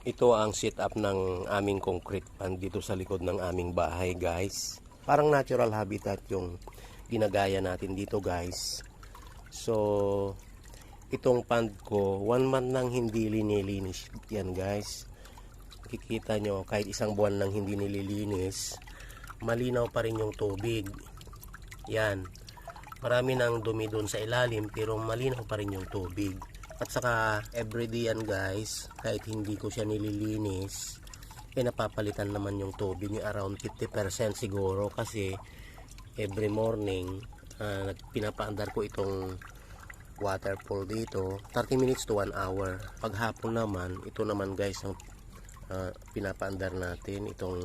Ito ang setup ng aming concrete pan dito sa likod ng aming bahay, guys. Parang natural habitat yung ginagaya natin dito, guys. So, itong pond ko, 1 month nang hindi linilinis yan, guys. Kikita nyo, kahit isang buwan nang hindi nililinis, malinaw pa rin yung tubig. Yan. Marami nang dumi doon sa ilalim, pero malinaw pa rin yung tubig. At saka everyday yan, guys, kahit hindi ko siya nililinis, napapalitan naman yung tubig niya around 50% siguro, kasi every morning pinapaandar ko itong water pool dito 30 minutes to 1 hour. Pag hapon naman, ito naman, guys, ang pinapaandar natin itong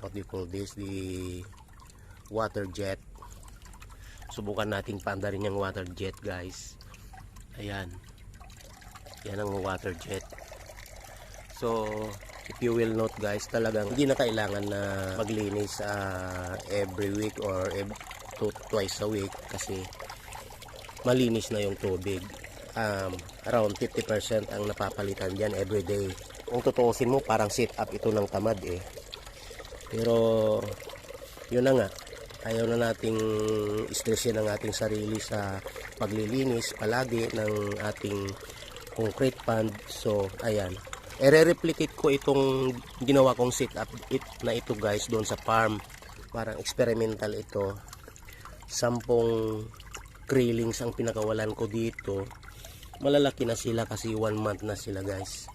what do you call this, the water jet. Subukan nating paandarin yung water jet, guys. Ayan, yan ang water jet. So if you will note, guys, talagang hindi na kailangan na maglinis every week or twice a week, kasi malinis na yung tubig. Around 50% ang napapalitan dyan everyday. Kung tutuusin mo, parang sit up ito ng tamad pero yun na nga, ayaw na nating stressin ang ating sarili sa paglilinis palagi ng ating concrete pond. So ayan, i-replicate ko itong ginawa kong sit up na ito, guys, doon sa farm. Parang experimental ito. 10 krillings ang pinakawalan ko dito. Malalaki na sila kasi 1 month na sila, guys.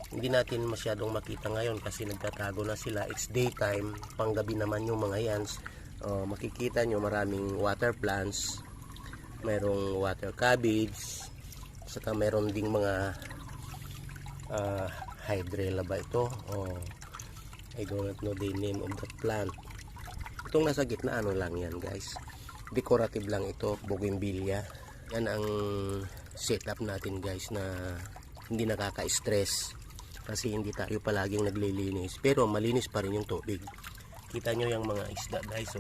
Hindi natin masyadong makita ngayon kasi nagtatago na sila. It's daytime, panggabi naman yung mga yan. Makikita nyo maraming water plants, mayroong water cabbage, saka mayroon ding mga hydrilla ba ito, I don't know the name of the plant. Itong nasa gitna, ano lang yan, guys, decorative lang ito, bougainvillea. Yan ang setup natin, guys, na hindi nakaka-stress kasi hindi tayo palaging naglilinis, pero malinis pa rin yung tubig. Kita nyo yung mga isda, guys,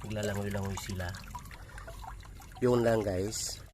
naglalangoy-langoy sila. Yun lang, guys.